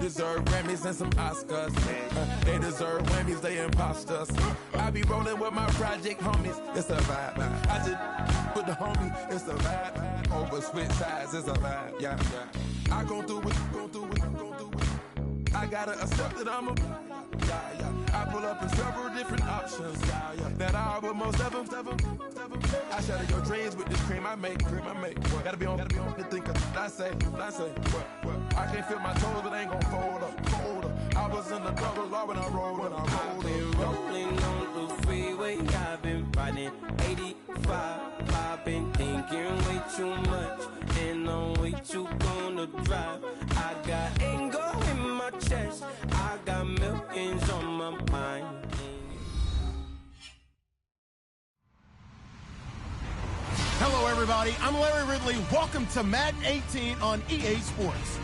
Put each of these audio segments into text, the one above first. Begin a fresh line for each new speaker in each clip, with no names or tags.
deserve Grammys and some Oscars. They deserve Grammys, they imposters. I be rolling with my project homies, it's a vibe. I just put the homie, it's a vibe. Over switch sides, it's a vibe. Yeah. I gon' do it. I gotta accept that I'm a. I pull up in several different options. That I will most ever. I shatter your dreams with this cream I make. Gotta be on the thinker. I say. What? I can't feel my toes, but ain't gon' fold up. I was in the double law when I rolled.
I've been rolling on the freeway. I've been riding 85. I've been thinking way too much, and I'm way too gonna drive. I got anger in my chest. I got millions on my mind.
Hello, everybody. I'm Larry Ridley. Welcome to Madden 18 on EA Sports.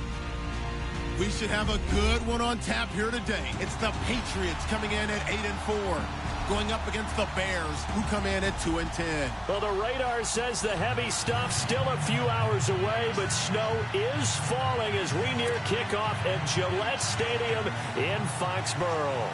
We should have a good one on tap here today. It's the Patriots coming in at 8-4, going up against the Bears, who come in at 2-10.
Well, the radar says the heavy stuff still a few hours away, but snow is falling as we near kickoff at Gillette Stadium in Foxborough.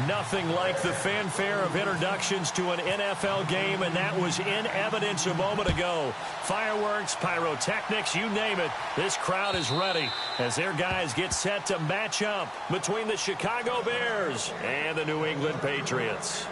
Nothing like the fanfare of introductions to an NFL game, and that was in evidence a moment ago. Fireworks, pyrotechnics, you name it. This crowd is ready as their guys get set to match up between the Chicago Bears and the New England Patriots.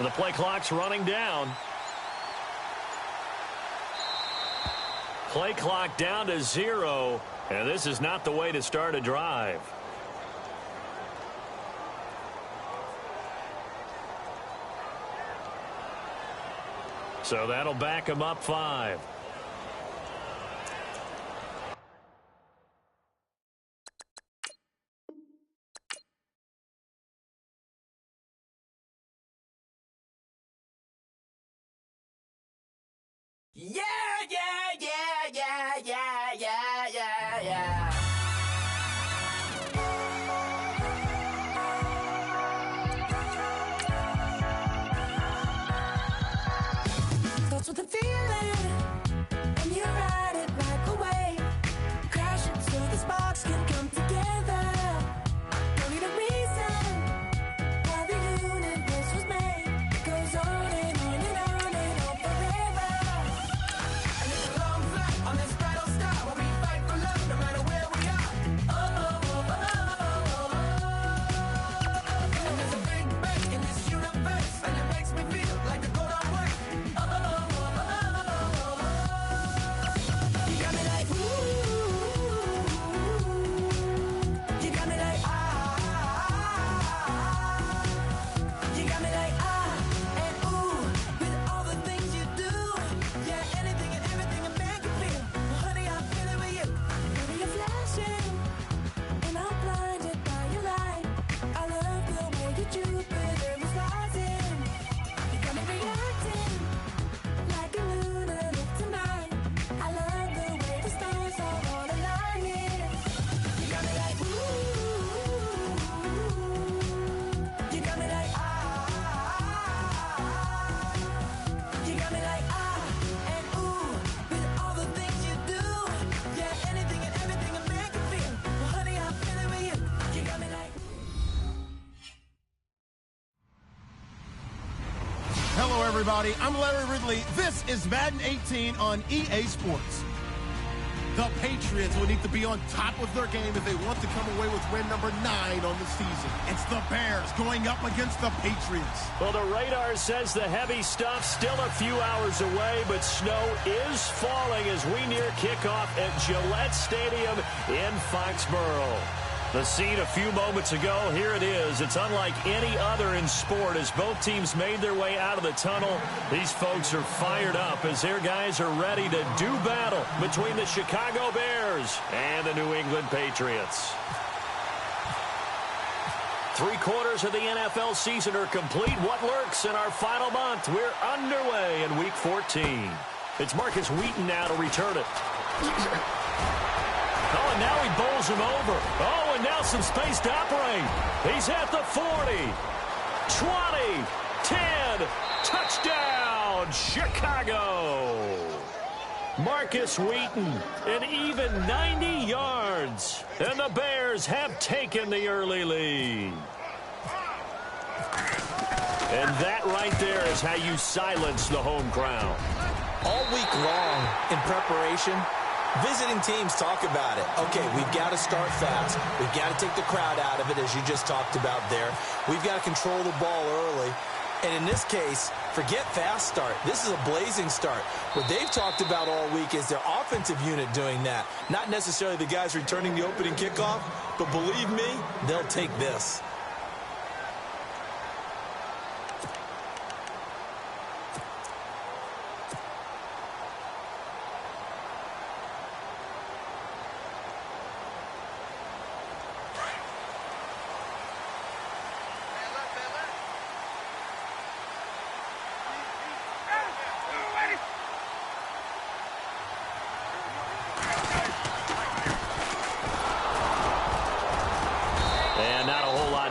The play clock's running down. Play clock down to 0, and this is not the way to start a drive. So that'll back him up 5.
Starts with a feeling,
everybody. I'm Larry Ridley. This is Madden 18 on EA Sports. The Patriots will need to be on top of their game if they want to come away with win number 9 on the season. It's the Bears going up against the Patriots.
Well, the radar says the heavy stuff still a few hours away, but snow is falling as we near kickoff at Gillette Stadium in Foxborough. The scene a few moments ago, here it is. It's unlike any other in sport as both teams made their way out of the tunnel. These folks are fired up as their guys are ready to do battle between the Chicago Bears and the New England Patriots. 3/4 of the NFL season are complete. What lurks in our final month? We're underway in Week 14. It's Marcus Wheaton now to return it. Oh, and now he bowls him over. Oh, and now some space to operate. He's at the 40, 20, 10, touchdown, Chicago. Marcus Wheaton, an even 90 yards. And the Bears have taken the early lead. And that right there is how you silence the home crowd.
All week long in preparation, visiting teams talk about it. Okay, we've got to start fast. We've got to take the crowd out of it, as you just talked about there. We've got to control the ball early. And in this case, forget fast start. This is a blazing start. What they've talked about all week is their offensive unit doing that. Not necessarily the guys returning the opening kickoff, but believe me, they'll take this.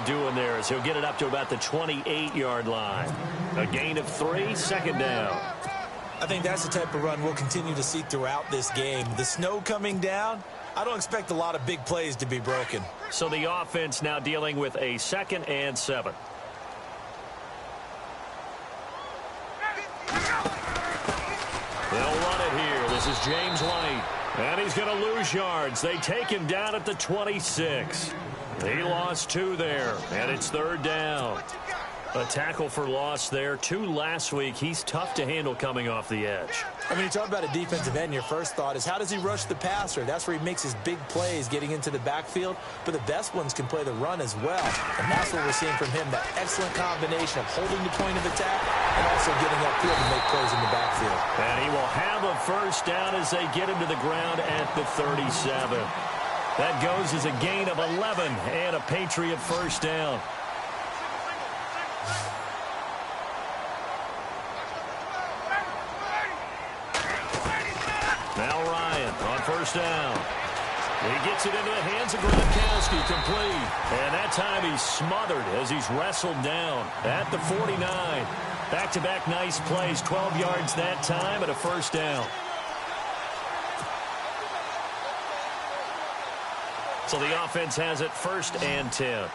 Doing there as he'll get it up to about the 28-yard line. A gain of 3, second down.
I think that's the type of run we'll continue to see throughout this game. The snow coming down, I don't expect a lot of big plays to be broken.
So the offense now dealing with a 2nd and 7. They'll run it here. This is James White. And he's going to lose yards. They take him down at the 26. He lost 2 there, and it's 3rd down. A tackle for loss there. 2 last week. He's tough to handle coming off the edge.
I mean, you talk about a defensive end, your first thought is how does he rush the passer? That's where he makes his big plays getting into the backfield. But the best ones can play the run as well. And that's what we're seeing from him, that excellent combination of holding the point of attack and also getting upfield to make plays in the backfield.
And he will have a first down as they get him to the ground at the 37. That goes as a gain of 11 and a Patriot first down. Now Ryan on first down. He gets it into the hands of Gronkowski, complete. And that time he's smothered as he's wrestled down at the 49. Back-to-back nice plays, 12 yards that time and a first down. So the offense has it 1st and 10.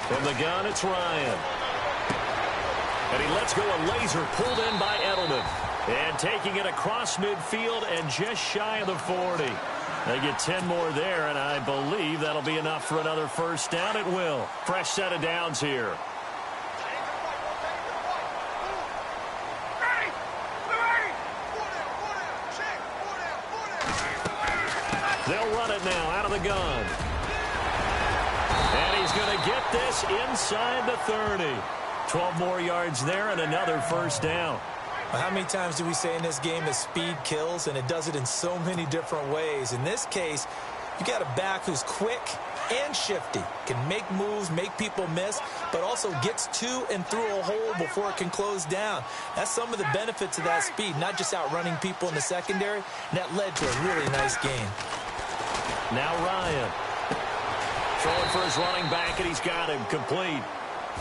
From the gun, it's Ryan. And he lets go a laser pulled in by Edelman. And taking it across midfield and just shy of the 40. They get 10 more there, and I believe that'll be enough for another first down. It will. Fresh set of downs here. They'll run it now out of the gun. And he's going to get this inside the 30. 12 more yards there and another first down.
How many times do we say in this game that speed kills, and it does it in so many different ways? In this case, you got a back who's quick and shifty, can make moves, make people miss, but also gets to and through a hole before it can close down. That's some of the benefits of that speed, not just outrunning people in the secondary. And that led to a really nice game.
Now Ryan. Throwing for his running back, and he's got him complete.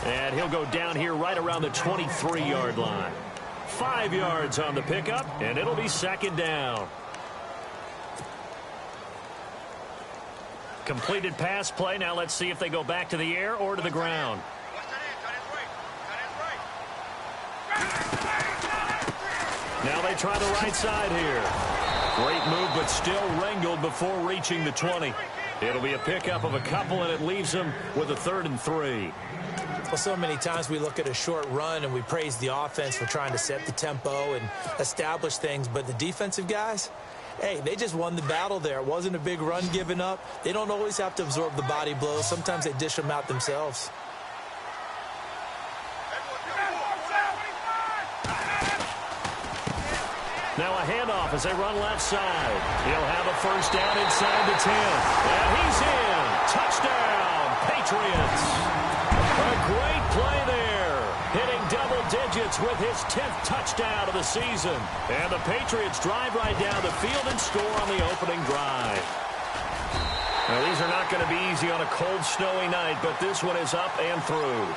And he'll go down here right around the 23-yard line. 5 yards on the pickup, and it'll be second down. Completed pass play. Now let's see if they go back to the air or to the ground. Now they try the right side here. Great move, but still wrangled before reaching the 20. It'll be a pickup of a couple, and it leaves them with a 3rd and 3.
Well, so many times we look at a short run and we praise the offense for trying to set the tempo and establish things, but the defensive guys, hey, they just won the battle there. It wasn't a big run given up. They don't always have to absorb the body blows. Sometimes they dish them out themselves.
Now a handoff as they run left side. He'll have a first down inside the 10. And he's in. Touchdown, Patriots. A great play there. Hitting double digits with his 10th touchdown of the season. And the Patriots drive right down the field and score on the opening drive. Now these are not going to be easy on a cold, snowy night, but this one is up and through.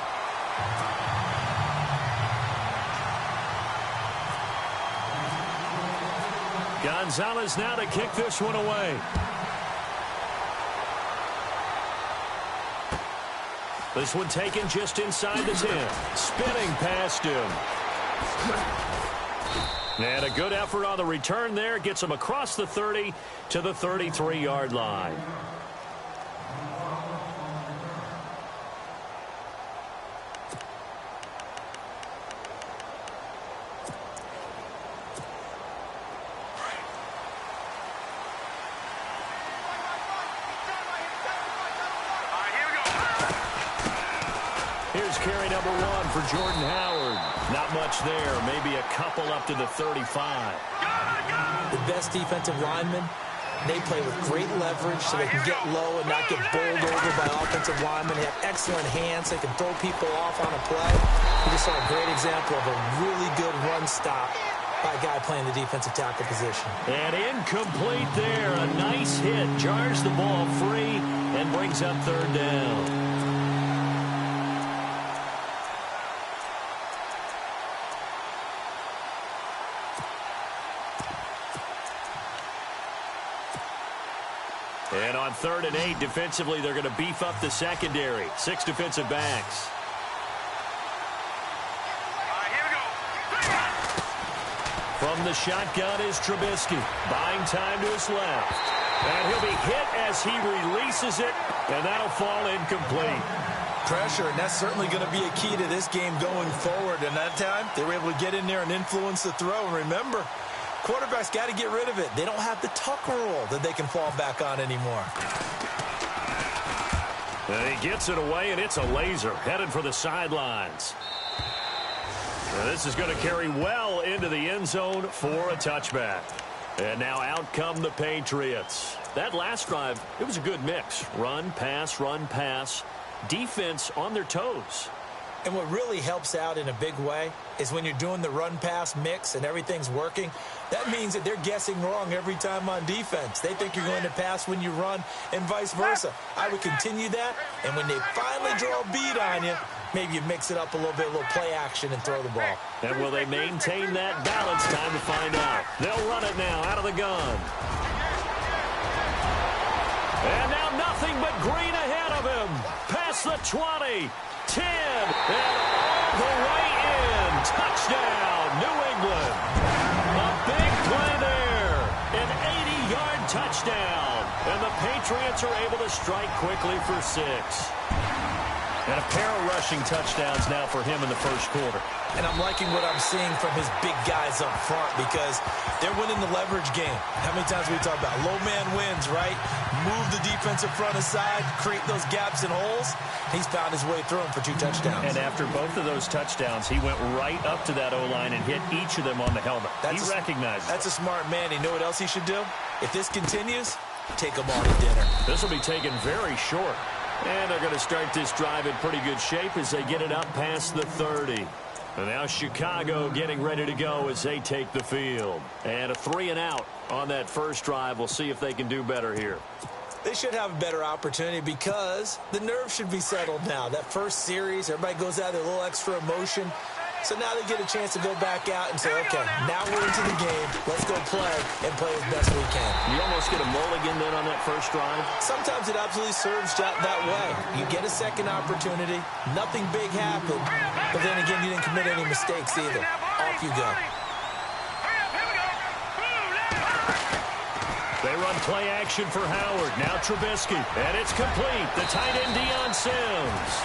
Gonzalez now to kick this one away. This one taken just inside the 10. Spinning past him. And a good effort on the return there. Gets him across the 30 to the 33-yard line. Here's carry number 1 for Jordan Howard. Not much there. Maybe a couple up to the 35.
The best defensive linemen, they play with great leverage so they can get low and not get bowled over by offensive linemen. They have excellent hands. They can throw people off on a play. We just saw a great example of a really good run stop by a guy playing the defensive tackle position.
And incomplete there. A nice hit. Jars the ball free and brings up 3rd down. And on 3rd and 8, defensively, they're going to beef up the secondary. 6 defensive backs. From the shotgun is Trubisky. Buying time to his left. And he'll be hit as he releases it, and that'll fall incomplete.
Pressure, and that's certainly going to be a key to this game going forward. And that time, they were able to get in there and influence the throw. And remember, quarterbacks got to get rid of it. They don't have the tuck rule that they can fall back on anymore.
And he gets it away, and it's a laser headed for the sidelines. And this is going to carry well into the end zone for a touchback. And now out come the Patriots. That last drive, it was a good mix. Run, pass, defense on their toes.
And what really helps out in a big way is when you're doing the run-pass mix and everything's working, that means that they're guessing wrong every time on defense. They think you're going to pass when you run and vice versa. I would continue that, and when they finally draw a beat on you, maybe you mix it up a little bit, a little play action, and throw the ball.
And will they maintain that balance? Time to find out. They'll run it now out of the gun. And now nothing but green ahead of him. Past the 20. 10, and all the way in. Touchdown, New England. A big play there. An 80-yard touchdown. And the Patriots are able to strike quickly for 6. And a pair of rushing touchdowns now for him in the first quarter.
And I'm liking what I'm seeing from his big guys up front because they're winning the leverage game. How many times we talk about low man wins, right? Move the defensive front aside, create those gaps and holes. He's found his way through them for 2 touchdowns.
And after both of those touchdowns, he went right up to that O-line and hit each of them on the helmet. He recognized it.
That's a smart man. You know what else he should do? If this continues, take them all to dinner.
This will be taken very short. And they're going to start this drive in pretty good shape as they get it up past the 30. And now Chicago getting ready to go as they take the field. And a 3-and-out on that first drive. We'll see if they can do better here.
They should have a better opportunity because the nerves should be settled now. That first series, everybody goes out there, a little extra emotion. So now they get a chance to go back out and say, okay, now we're into the game. Let's go play and play as best we can.
You almost get a mulligan then on that first drive?
Sometimes it absolutely serves that way. You get a second opportunity. Nothing big happened. But then again, you didn't commit any mistakes either. Off you go.
They run play action for Howard. Now Trubisky. And it's complete. The tight end, Deion Sims.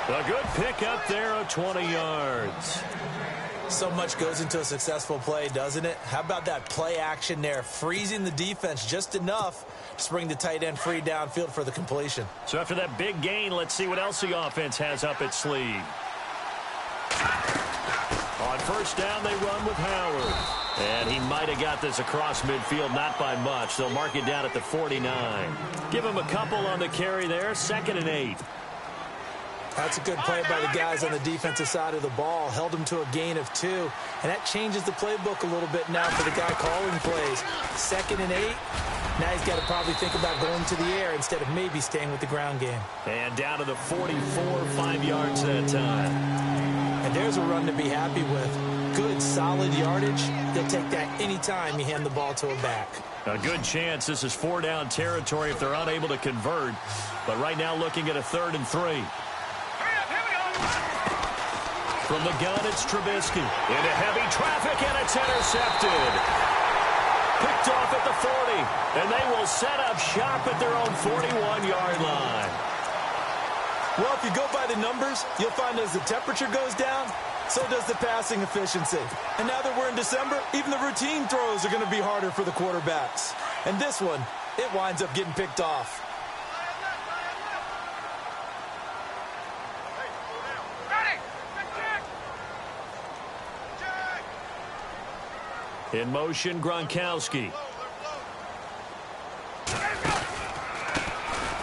A good pickup there of 20 yards.
So much goes into a successful play, doesn't it? How about that play action there? Freezing the defense just enough to bring the tight end free downfield for the completion.
So after that big gain, let's see what else the offense has up its sleeve. On first down, they run with Howard. And he might have got this across midfield, not by much. They'll mark it down at the 49. Give him a couple on the carry there, 2nd and 8.
That's a good play by the guys on the defensive side of the ball. Held him to a gain of 2. And that changes the playbook a little bit now for the guy calling plays. 2nd and 8. Now he's got to probably think about going to the air instead of maybe staying with the ground game.
And down to the 44, 5 yards that time.
And there's a run to be happy with. Good, solid yardage. They'll take that anytime you hand the ball to a back.
A good chance this is 4-down territory if they're unable to convert. But right now looking at a 3rd and 3. From the gun, it's Trubisky. Into heavy traffic, and it's intercepted. Picked off at the 40, and they will set up shop at their own 41-yard line.
Well, if you go by the numbers, you'll find as the temperature goes down, so does the passing efficiency. And now that we're in December, even the routine throws are going to be harder for the quarterbacks. And this one, it winds up getting picked off.
In motion, Gronkowski.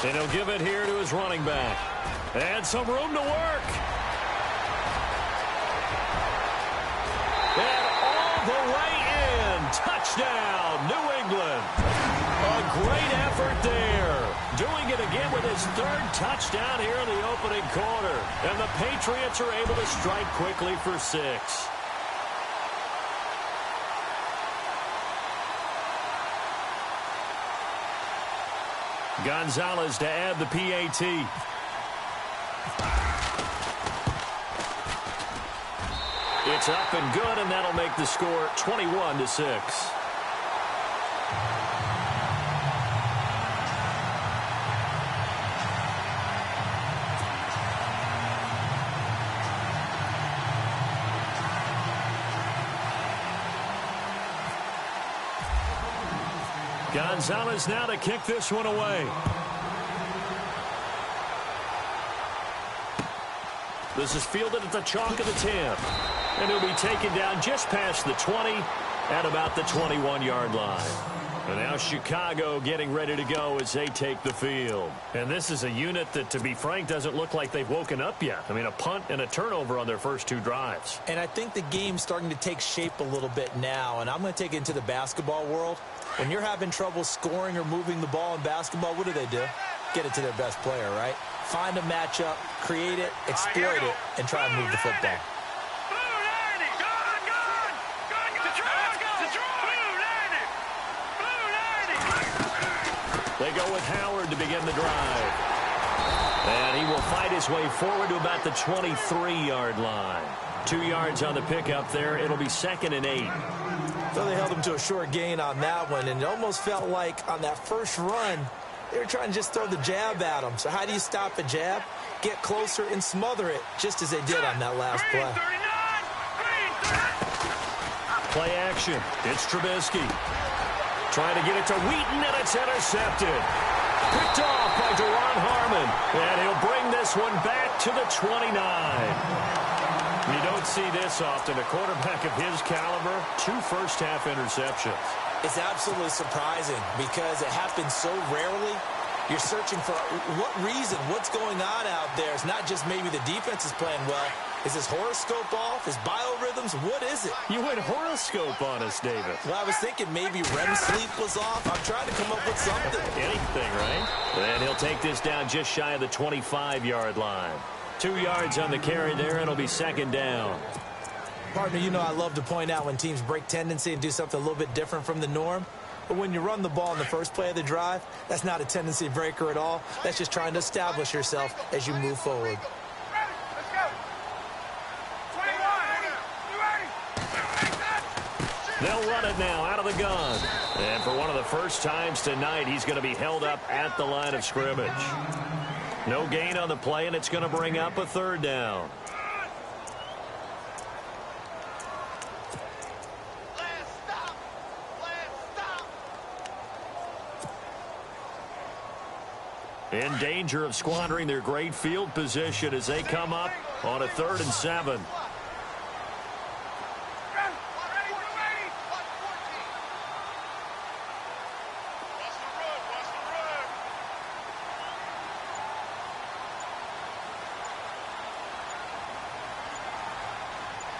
And he'll give it here to his running back. And some room to work. And all the way in. Touchdown, New England. A great effort there. Doing it again with his 3rd touchdown here in the opening quarter. And the Patriots are able to strike quickly for 6. Gonzalez to add the PAT. It's up and good, and that'll make the score 21-6. Gonzalez now to kick this one away. This is fielded at the chalk of the 10. And he'll be taken down just past the 20 at about the 21-yard line. And now Chicago getting ready to go as they take the field. And this is a unit that, to be frank, doesn't look like they've woken up yet. I mean, a punt and a turnover on their first 2 drives.
And I think the game's starting to take shape a little bit now. And I'm going to take it into the basketball world. When you're having trouble scoring or moving the ball in basketball, what do? Get it to their best player, right? Find a matchup, create it, exploit it, and try and move the football.
They go with Howard to begin the drive. And he will fight his way forward to about the 23-yard line. 2 yards on the pickup there. It'll be 2nd and 8.
So they held him to a short gain on that one, and it almost felt like on that first run, they were trying to just throw the jab at him. So how do you stop a jab? Get closer and smother it, just as they did on that last play.
Play action. It's Trubisky. Trying to get it to Wheaton, and it's intercepted. Picked off by Duron Harmon, and he'll bring this one back to the 29. You don't see this often. A quarterback of his caliber, 2 first-half interceptions.
It's absolutely surprising because it happens so rarely. You're searching for what reason, what's going on out there. It's not just maybe the defense is playing well. Is his horoscope off? His biorhythms? What is it?
You went horoscope on us, David.
Well, I was thinking maybe REM sleep was off. I'm trying to come up with something.
Anything, right? And he'll take this down just shy of the 25-yard line. 2 yards on the carry there, and it'll be 2nd down.
Partner, you know I love to point out when teams break tendency and do something a little bit different from the norm. But when you run the ball in the first play of the drive, that's not a tendency breaker at all. That's just trying to establish yourself as you move forward.
They'll run it now out of the gun. And for one of the first times tonight, he's going to be held up at the line of scrimmage. No gain on the play, and it's going to bring up a third down. In danger of squandering their great field position as they come up on a 3rd and 7.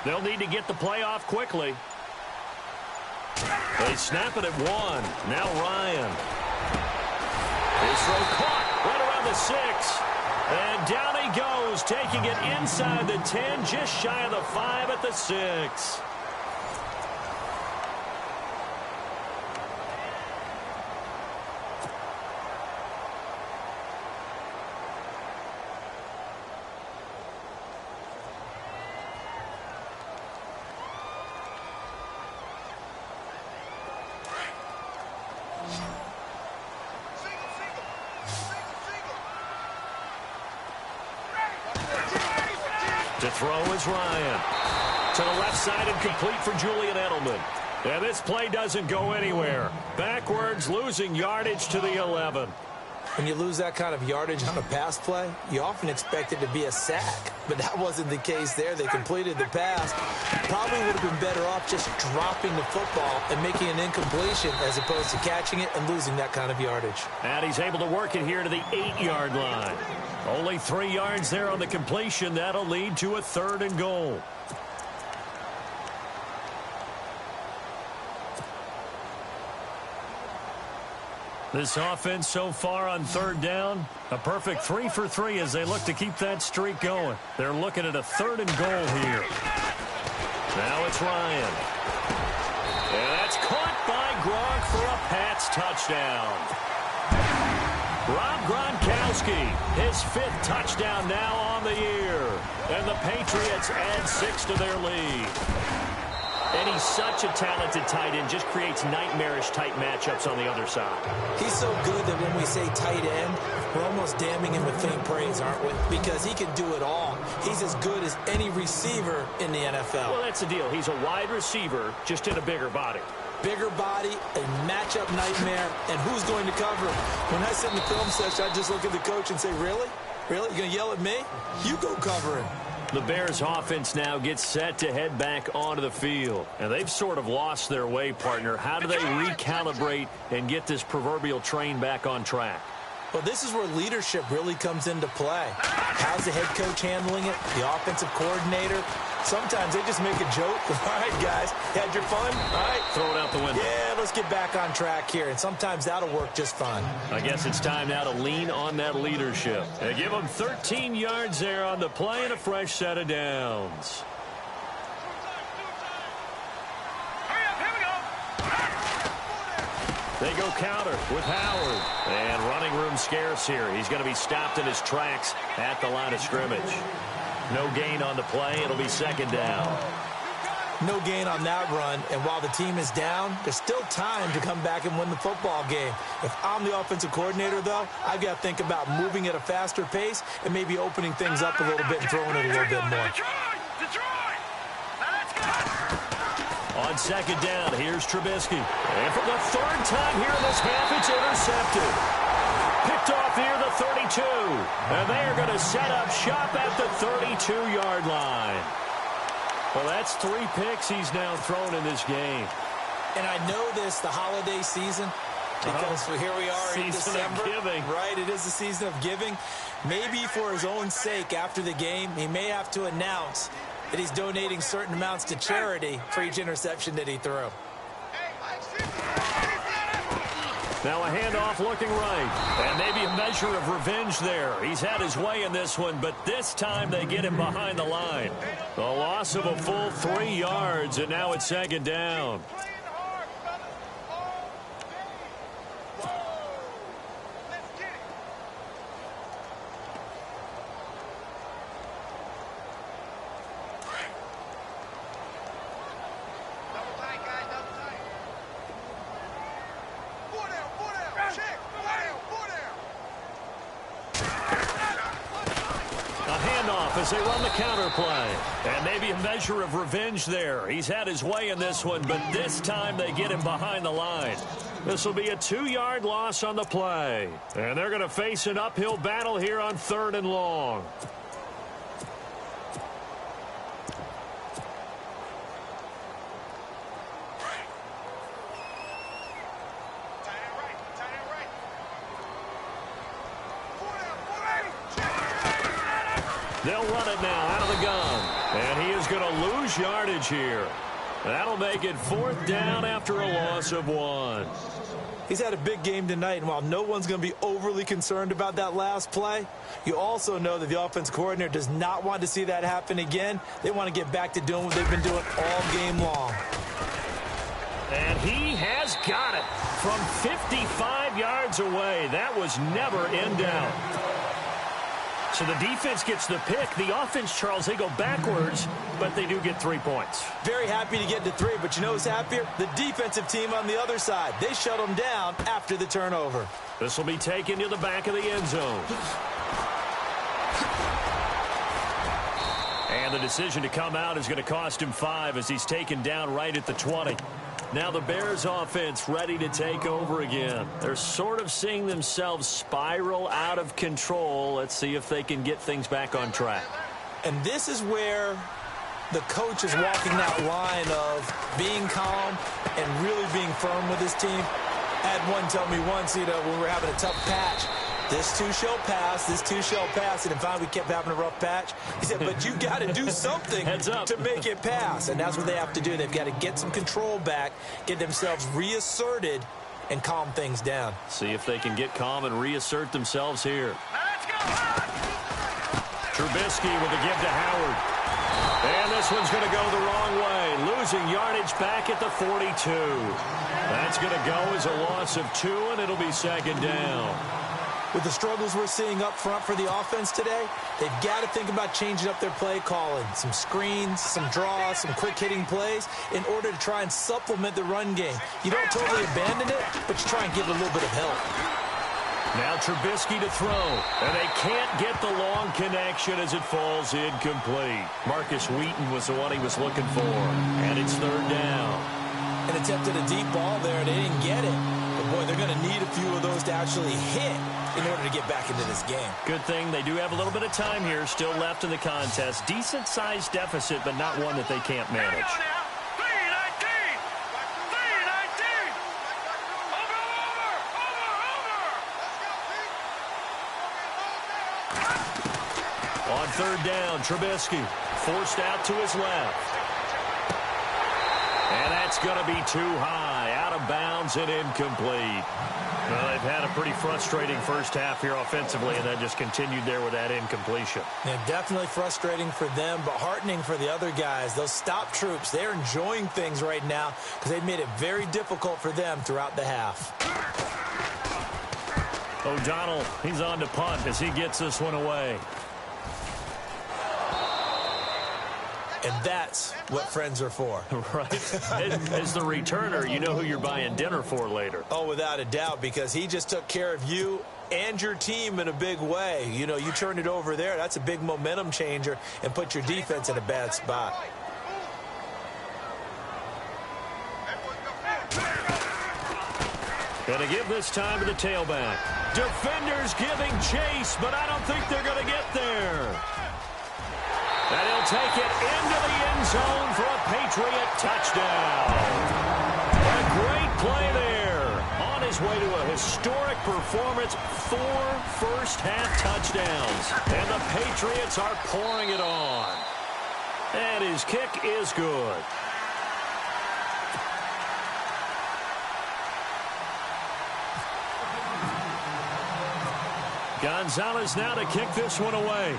They'll need to get the play off quickly. They snap it at 1. Now Ryan. His throw caught right around the 6. And down he goes, taking it inside the 10, just shy of the 5 at the 6. To throw is Ryan. To the left side and complete for Julian Edelman. And this play doesn't go anywhere. Backwards, losing yardage to the 11.
When you lose that kind of yardage on a pass play, you often expect it to be a sack. But that wasn't the case there. They completed the pass. Probably would have been better off just dropping the football and making an incompletion as opposed to catching it and losing that kind of yardage.
And he's able to work it here to the 8-yard line. Only 3 yards there on the completion. That'll lead to a 3rd and goal. This offense so far on 3rd down, a perfect 3 for 3 as they look to keep that streak going. They're looking at a 3rd and goal here. Now it's Ryan. And that's caught by Gronk for a Pats touchdown. Rob Gronkowski, his 5th touchdown now on the year. And the Patriots add 6 to their lead. And he's such a talented tight end, just creates nightmarish-type matchups on the other side.
He's so good that when we say tight end, we're almost damning him with faint praise, aren't we? Because he can do it all. He's as good as any receiver in the NFL.
Well, that's the deal. He's a wide receiver, just in a bigger body.
Bigger body, a matchup nightmare, and who's going to cover him? When I sit in the film session, I just look at the coach and say, really? Really? You going to yell at me? You go cover him.
The Bears offense now gets set to head back onto the field. And they've sort of lost their way, partner. How do they recalibrate and get this proverbial train back on track?
Well, this is where leadership really comes into play. How's the head coach handling it? The offensive coordinator? Sometimes they just make a joke. All right, guys, had your fun? All right.
Throw it out the window.
Yeah, let's get back on track here. And sometimes that'll work just fine.
I guess it's time now to lean on that leadership. And give them 13 yards there on the play and a fresh set of downs. They go counter with Howard. And running room scarce here. He's going to be stopped in his tracks at the line of scrimmage. No gain on the play. It'll be 2nd down.
No gain on that run. And while the team is down, there's still time to come back and win the football game. If I'm the offensive coordinator, though, I've got to think about moving at a faster pace and maybe opening things up a little bit and throwing it a little bit more.
On 2nd down, here's Trubisky. And for the 3rd time here in this half, it's intercepted. Picked off near the 32. And they are going to set up shop at the 32-yard line. Well, that's 3 picks he's now thrown in this game.
And I know this, the holiday season, because here we are in December.
Season of giving.
Right, it is the season of giving. Maybe for his own sake after the game, he may have to announce that he's donating certain amounts to charity for each interception that he threw.
Now a handoff looking right. And maybe a measure of revenge there. He's had his way in this one, but this time they get him behind the line. A loss of a full 3 yards, and now it's second down. As they run the counter play. And maybe a measure of revenge there. He's had his way in this one, but this time they get him behind the line. This will be a 2-yard loss on the play. And they're going to face an uphill battle here on 3rd and long. They'll run it now out of the gun. And he is going to lose yardage here. That'll make it 4th down after a loss of 1.
He's had a big game tonight, and while no one's going to be overly concerned about that last play, you also know that the offense coordinator does not want to see that happen again. They want to get back to doing what they've been doing all game long.
And he has got it from 55 yards away. That was never in doubt. So the defense gets the pick. The offense, Charles, they go backwards, but they do get 3 points.
Very happy to get to 3, but you know who's happier? The defensive team on the other side. They shut them down after the turnover.
This will be taken to the back of the end zone. And the decision to come out is going to cost him 5 as he's taken down right at the 20. Now the Bears offense ready to take over again. They're sort of seeing themselves spiral out of control. Let's see if they can get things back on track.
And this is where the coach is walking that line of being calm and really being firm with his team. I had one tell me once, when we were having a tough patch, this too shall pass, this too shall pass. And finally, we kept having a rough patch. He said, but you got to do something to make it pass. And that's what they have to do. They've got to get some control back, get themselves reasserted, and calm things down.
See if they can get calm and reassert themselves here. Trubisky with a give to Howard. And this one's going to go the wrong way. Losing yardage back at the 42. That's going to go as a loss of 2, and it'll be second down.
With the struggles we're seeing up front for the offense today, they've got to think about changing up their play calling. Some screens, some draws, some quick-hitting plays in order to try and supplement the run game. You don't totally abandon it, but you try and give it a little bit of help.
Now Trubisky to throw, and they can't get the long connection as it falls incomplete. Marcus Wheaton was the one he was looking for, and it's 3rd down.
An attempt at a deep ball there, they didn't get it. But, boy, they're going to need a few of those to actually hit in order to get back into this game.
Good thing they do have a little bit of time here still left in the contest. Decent-sized deficit, but not one that they can't manage. On 3rd down, Trubisky forced out to his left. And that's going to be too high, out of bounds and incomplete. Well, they've had a pretty frustrating first half here offensively, and then just continued there with that incompletion.
Yeah, definitely frustrating for them, but heartening for the other guys. Those stop troops, they're enjoying things right now because they've made it very difficult for them throughout the half.
O'Donnell, he's on to punt as he gets this one away.
And that's what friends are for.
Right. As the returner, you know who you're buying dinner for later.
Oh, without a doubt, because he just took care of you and your team in a big way. You know, you turn it over there, that's a big momentum changer and put your defense in a bad spot.
Gonna give this time to the tailback. Defenders giving chase, but I don't think they're gonna get there. And he'll take it into the end zone for a Patriot touchdown. A great play there. On his way to a historic performance, 4 first-half touchdowns. And the Patriots are pouring it on. And his kick is good. Gonzalez now to kick this one away.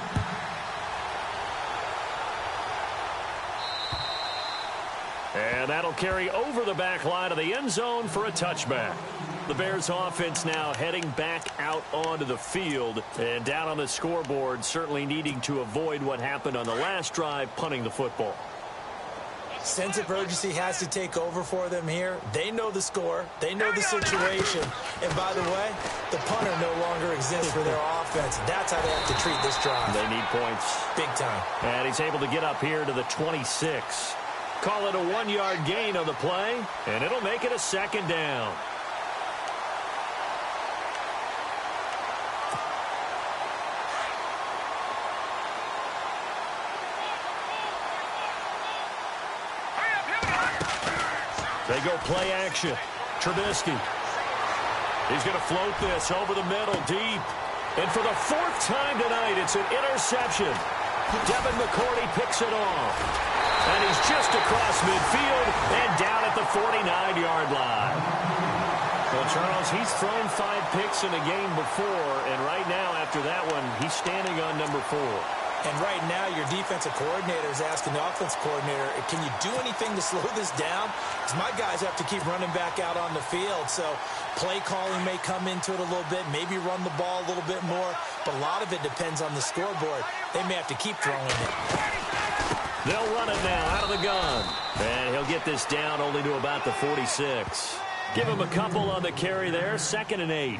And that'll carry over the back line of the end zone for a touchback. The Bears offense now heading back out onto the field and down on the scoreboard, certainly needing to avoid what happened on the last drive, punting the football.
Sense of urgency has to take over for them here. They know the score. They know the situation. And by the way, the punter no longer exists for their offense. That's how they have to treat this drive.
They need points.
Big time.
And he's able to get up here to the 26. Call it a 1-yard gain on the play, and it'll make it a second down. They go play action. Trubisky. He's going to float this over the middle, deep. And for the 4th time tonight, it's an interception. Devin McCourty picks it off. And he's just across midfield and down at the 49-yard line. Well, Charles, he's thrown 5 picks in a game before, and right now, after that one, he's standing on number 4.
And right now, your defensive coordinator is asking the offense coordinator, can you do anything to slow this down? Because my guys have to keep running back out on the field. So play calling may come into it a little bit, maybe run the ball a little bit more. But a lot of it depends on the scoreboard. They may have to keep throwing it.
They'll run it now out of the gun. And he'll get this down only to about the 46. Give him a couple on the carry there, 2nd and 8.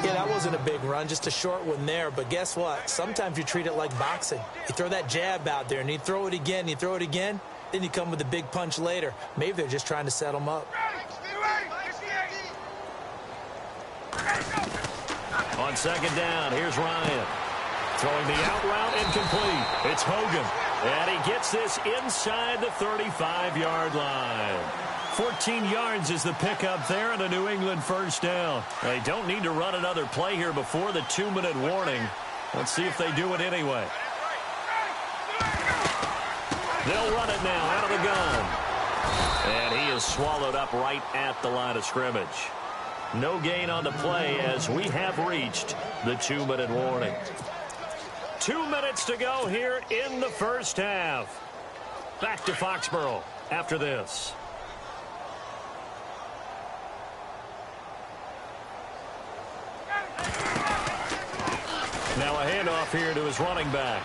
Yeah, that wasn't a big run, just a short one there. But guess what? Sometimes you treat it like boxing. You throw that jab out there, and you throw it again, you throw it again, then you come with a big punch later. Maybe they're just trying to set them up.
On 2nd down, here's Ryan. Throwing the out route incomplete. It's Hogan. And he gets this inside the 35-yard line. 14 yards is the pickup there and a New England first down. They don't need to run another play here before the 2-minute warning. Let's see if they do it anyway. They'll run it now out of the gun. And he is swallowed up right at the line of scrimmage. No gain on the play as we have reached the 2-minute warning. 2 minutes to go here in the first half. Back to Foxborough after this. Now a handoff here to his running back.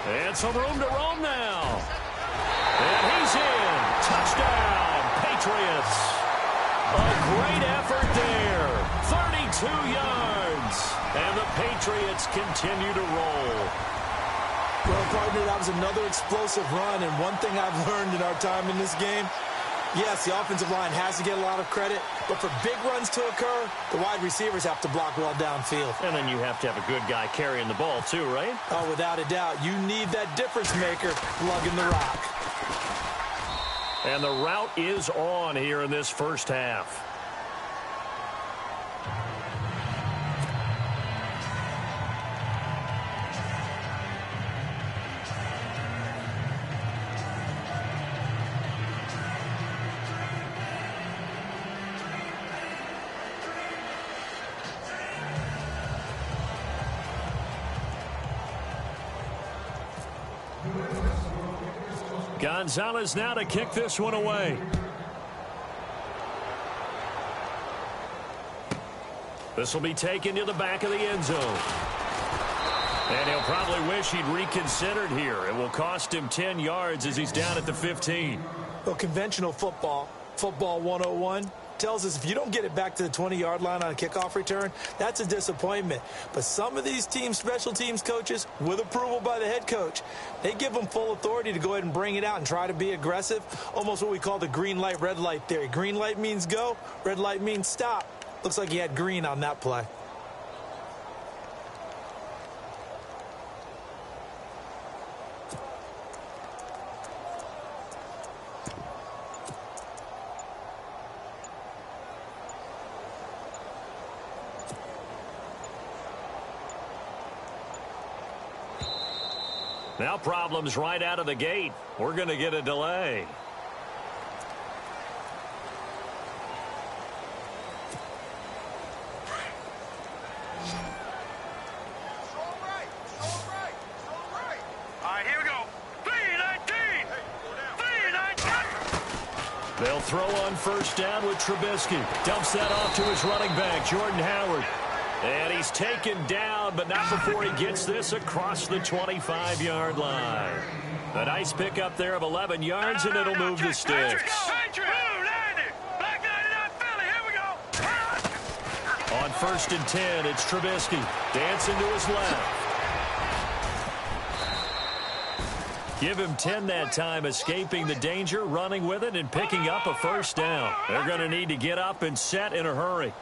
And some room to roam now. And he's in. Touchdown, Patriots. A great effort there. 32 yards. And the Patriots continue to roll.
Well, partner, that was another explosive run. And one thing I've learned in our time in this game, yes, the offensive line has to get a lot of credit, but for big runs to occur, the wide receivers have to block well downfield.
And then you have to have a good guy carrying the ball too, right?
Oh, without a doubt. You need that difference maker lugging the rock.
And the route is on here in this first half. Gonzalez now to kick this one away. This will be taken to the back of the end zone. And he'll probably wish he'd reconsidered here. It will cost him 10 yards as he's down at the 15.
Well, conventional football 101, tells us if you don't get it back to the 20-yard line on a kickoff return, that's a disappointment. But some of these teams, special teams coaches, with approval by the head coach, they give them full authority to go ahead and bring it out and try to be aggressive, almost what we call the green light, red light theory. Green light means go, red light means stop. Looks like he had green on that play.
Now problems right out of the gate. We're going to get a delay.
right, here we go. 3-19. 3-19.
They'll throw on first down with Trubisky. Dumps that off to his running back, Jordan Howard. And he's taken down, but not before he gets this across the 25-yard line. A nice pickup there of 11 yards, and it'll move the sticks. On first and 10, it's Trubisky. Dancing to his left. Give him 10 that time, escaping the danger, running with it, and picking up a first down. They're going to need to get up and set in a hurry.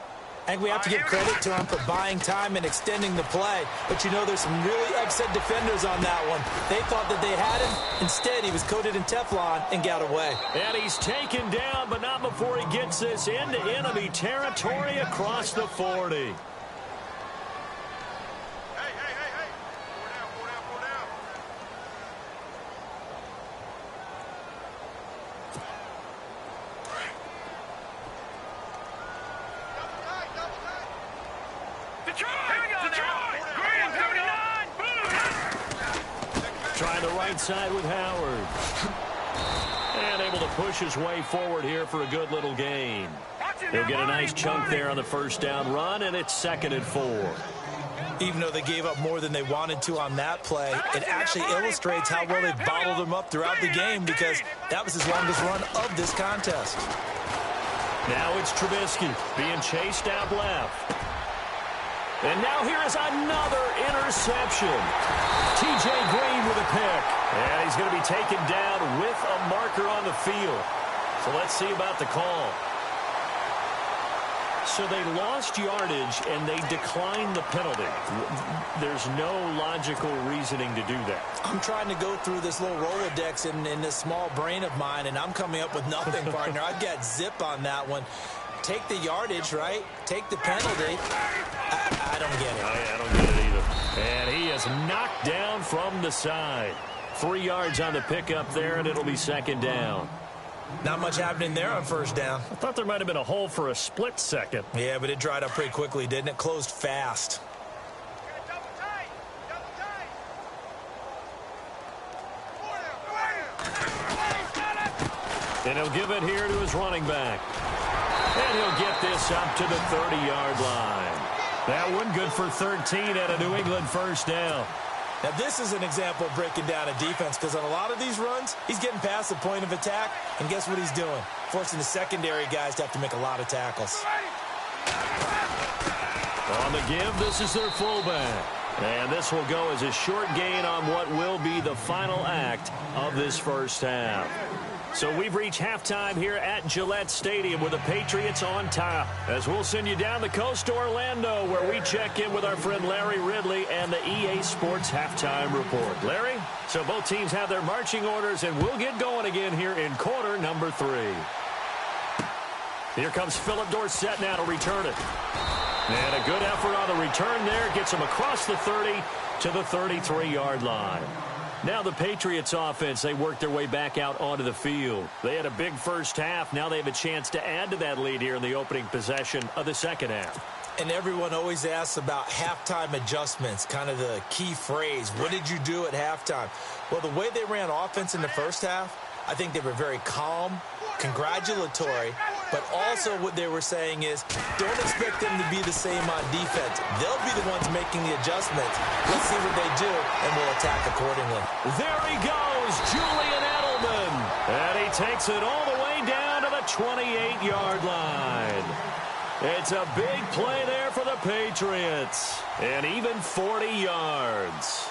I think we have to give credit to him for buying time and extending the play. But, you know, there's some really upset defenders on that one. They thought that they had him. Instead, he was coated in Teflon and got away.
And he's taken down, but not before he gets this into enemy territory across the 40. Trying the right side with Howard. And able to push his way forward here for a good little gain. He'll get a nice chunk there on the first down run, and it's 2nd and 4.
Even though they gave up more than they wanted to on that play, it actually illustrates how well they bottled them up throughout the game, because that was his longest run of this contest.
Now it's Trubisky being chased out left. And now here is another interception. T.J. Green with a pick. And he's going to be taken down with a marker on the field. So let's see about the call. So they lost yardage and they declined the penalty. There's no logical reasoning to do that.
I'm trying to go through this little Rolodex in this small brain of mine, and I'm coming up with nothing, partner. I've got zip on that one. Take the yardage, right? Take the penalty. I don't get it.
I don't get it either. And he is knocked down from the side. 3 yards on the pickup there, and it'll be 2nd down.
Not much happening there on first down.
I thought there might have been a hole for a split second.
Yeah, but it dried up pretty quickly, didn't it? Closed fast.
And he'll give it here to his running back. And he'll get this up to the 30-yard line. That one good for 13 at a New England first down.
Now, this is an example of breaking down a defense, because on a lot of these runs, he's getting past the point of attack, and guess what he's doing? Forcing the secondary guys to have to make a lot of tackles.
On the give, this is their fullback. And this will go as a short gain on what will be the final act of this first half. So we've reached halftime here at Gillette Stadium with the Patriots on top. As we'll send you down the coast to Orlando, where we check in with our friend Larry Ridley and the EA Sports Halftime Report. Larry, so both teams have their marching orders, and we'll get going again here in quarter number 3. Here comes Philip Dorsett now to return it. And a good effort on the return there. Gets him across the 30 to the 33-yard line. Now the Patriots offense, they worked their way back out onto the field. They had a big first half. Now they have a chance to add to that lead here in the opening possession of the second half.
And everyone always asks about halftime adjustments, kind of the key phrase. What did you do at halftime? Well, the way they ran offense in the first half, I think they were very calm, congratulatory, but also what they were saying is, don't expect them to be the same on defense. They'll be the ones making the adjustments. Let's see what they do, and we'll attack accordingly.
There he goes, Julian Edelman. And he takes it all the way down to the 28-yard line. It's a big play there for the Patriots. And even 40 yards.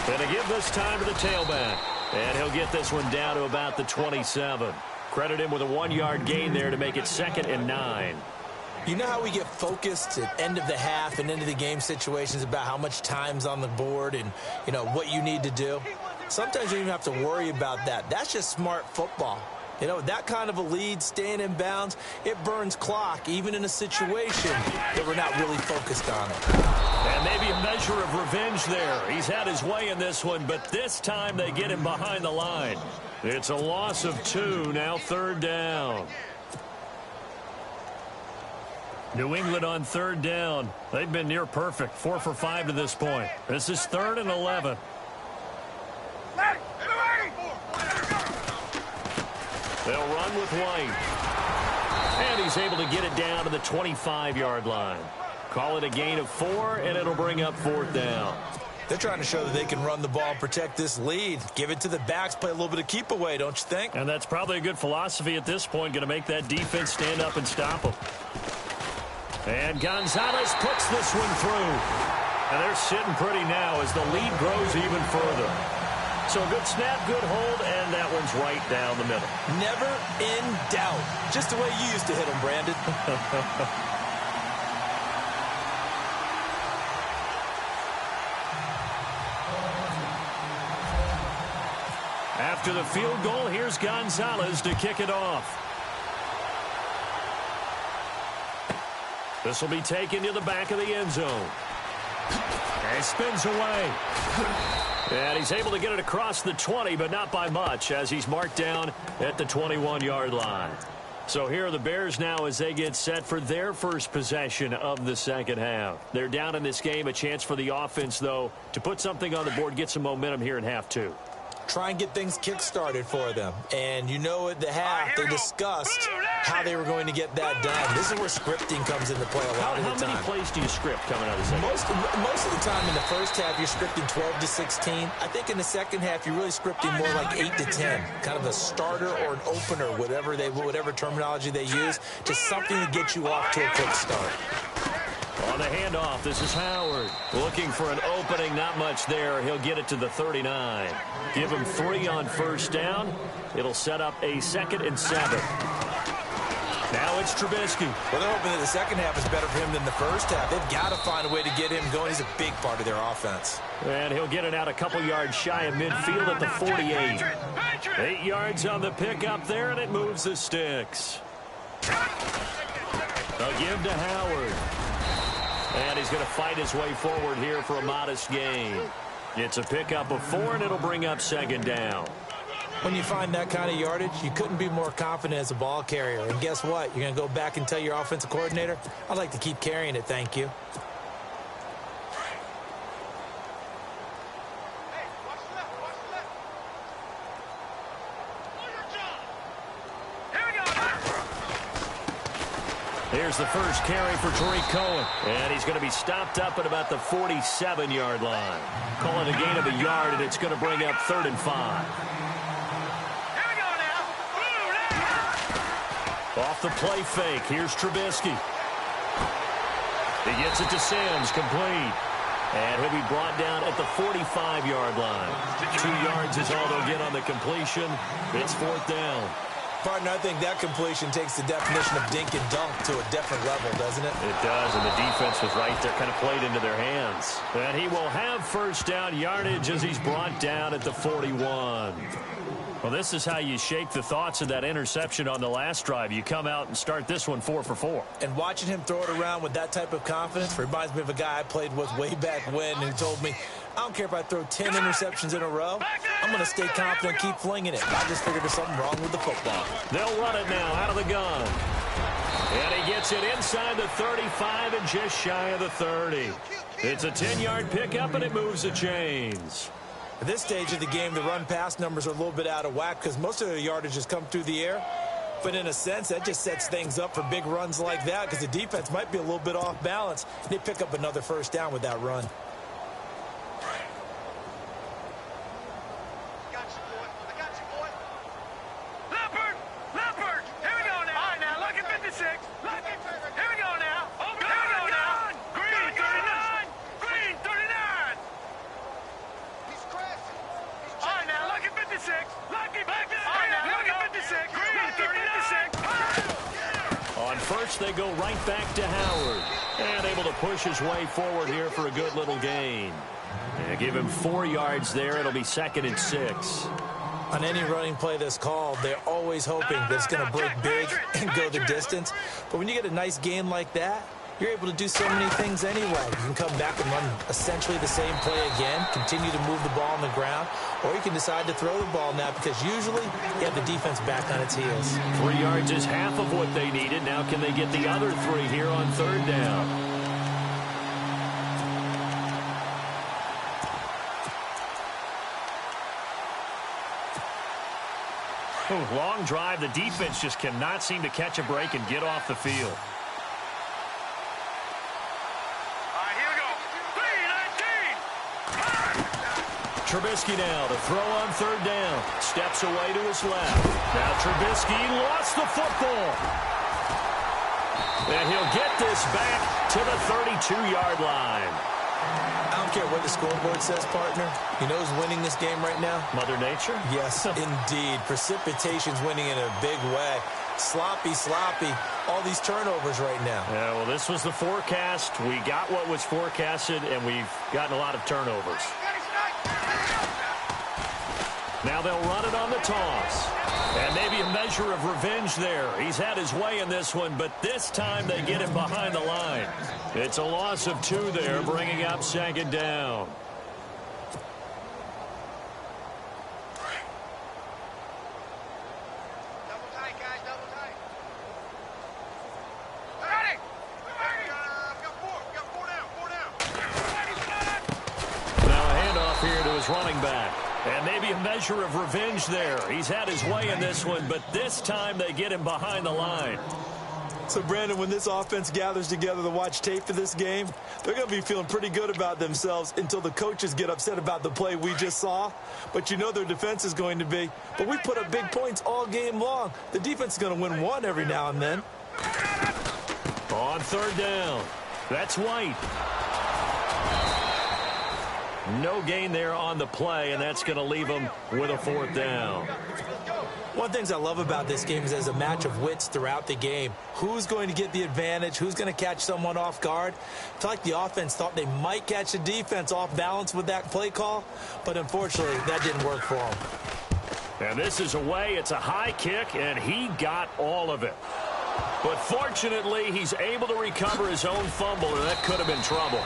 Going to give this time to the tailback. And he'll get this one down to about the 27. Credit him with a 1-yard gain there to make it 2nd and 9.
You know how we get focused at end of the half and end of the game situations about how much time's on the board and, you know, what you need to do? Sometimes you don't even have to worry about that. That's just smart football. You know, that kind of a lead, staying in bounds, it burns clock, even in a situation that we're not really focused on it.
And maybe a measure of revenge there. He's had his way in this one, but this time they get him behind the line. It's a loss of 2, now 3rd down. New England on 3rd down. They've been near perfect, 4 for 5 to this point. This is 3rd and 11. They'll run with White. And he's able to get it down to the 25-yard line. Call it a gain of 4, and it'll bring up 4th down.
They're trying to show that they can run the ball and protect this lead. Give it to the backs, play a little bit of keep away, don't you think?
And that's probably a good philosophy at this point, going to make that defense stand up and stop them. And Gonzalez puts this one through. And they're sitting pretty now as the lead grows even further. So a good snap, good hold, and that one's right down the middle.
Never in doubt. Just the way you used to hit them, Brandon.
After the field goal, here's Gonzalez to kick it off. This will be taken to the back of the end zone. And spins away. And he's able to get it across the 20, but not by much, as he's marked down at the 21-yard line. So here are the Bears now as they get set for their first possession of the second half. They're down in this game. A chance for the offense, though, to put something on the board, get some momentum here in half 2.
Try and get things kick-started for them. And you know at the half, they discussed how they were going to get that done. This is where scripting comes into play a lot of the time.
How many plays do you script coming out of the second half?
Most of the time in the first half, you're scripting 12 to 16. I think in the second half, you're really scripting more like 8 to 10. Kind of a starter or an opener, whatever terminology they use. Just something to get you off to a quick start.
On the handoff, this is Howard. Looking for an opening, not much there. He'll get it to the 39. Give him 3 on first down. It'll set up a 2nd and 7. Now it's Trubisky.
Well, they're hoping that the second half is better for him than the first half. They've got to find a way to get him going. He's a big part of their offense.
And he'll get it out a couple yards shy of midfield at the 48. 8 yards on the pickup there, and it moves the sticks. They'll give to Howard. And he's going to fight his way forward here for a modest gain. It's a pickup of 4, and it'll bring up 2nd down.
When you find that kind of yardage, you couldn't be more confident as a ball carrier. And guess what? You're going to go back and tell your offensive coordinator, I'd like to keep carrying it, thank you.
Here's the first carry for Tariq Cohen. And he's going to be stopped up at about the 47-yard line. Call it a gain of a yard, and it's going to bring up 3rd and 5. Off the play fake, here's Trubisky. He gets it to Sims, complete. And he'll be brought down at the 45-yard line. 2 yards is all they'll get on the completion. It's 4th down.
Partner, I think that completion takes the definition of dink and dunk to a different level, doesn't it?
It does, and the defense was right there, kind of played into their hands. And he will have first down yardage as he's brought down at the 41. Well, this is how you shake the thoughts of that interception on the last drive. You come out and start this one 4 for 4.
And watching him throw it around with that type of confidence reminds me of a guy I played with way back when who told me, I don't care if I throw 10 interceptions in a row. I'm going to stay confident and keep flinging it. I just figured there's something wrong with the football.
They'll run it now out of the gun. And he gets it inside the 35 and just shy of the 30. It's a 10-yard pickup, and it moves the chains.
At this stage of the game, the run-pass numbers are a little bit out of whack because most of the yardage has come through the air. But in a sense, that just sets things up for big runs like that because the defense might be a little bit off balance. They pick up another first down with that run.
They go right back to Howard. And able to push his way forward here for a good little gain. And give him 4 yards there. It'll be 2nd and 6.
On any running play that's called, they're always hoping that it's going to break big and go the distance. But when you get a nice gain like that, you're able to do so many things anyway. You can come back and run essentially the same play again, continue to move the ball on the ground, or you can decide to throw the ball now because usually you have the defense back on its heels.
3 yards is half of what they needed. Now can they get the other 3 here on 3rd down? Long drive. The defense just cannot seem to catch a break and get off the field. Trubisky now to throw on 3rd down. Steps away to his left. Now Trubisky lost the football. And he'll get this back to the 32-yard line.
I don't care what the scoreboard says, partner. You know who's winning this game right now?
Mother Nature?
Yes, indeed. Precipitation's winning in a big way. Sloppy. All these turnovers right now.
Yeah, well, this was the forecast. We got what was forecasted, and we've gotten a lot of turnovers. Now they'll run it on the toss. And maybe a measure of revenge there. He's had his way in this one, but this time they get him behind the line. It's a loss of 2 there, bringing up 2nd down.
Double tight, guys, double tight. Ready? We got 4 down.
Now a handoff here to his running back. And maybe a measure of revenge there. He's had his way in this one, but this time they get him behind the line.
So, Brandon, when this offense gathers together to watch tape for this game, they're going to be feeling pretty good about themselves until the coaches get upset about the play we just saw. But you know their defense is going to be. But we put up big points all game long. The defense is going to win one every now and then.
On 3rd down, that's White. No gain there on the play, and that's going to leave them with a 4th down.
One of the things I love about this game is there's a match of wits throughout the game. Who's going to get the advantage? Who's going to catch someone off guard? I feel like the offense thought they might catch the defense off balance with that play call, but unfortunately, that didn't work for them.
And this is away. It's a high kick, and he got all of it. But fortunately, he's able to recover his own fumble, and that could have been trouble.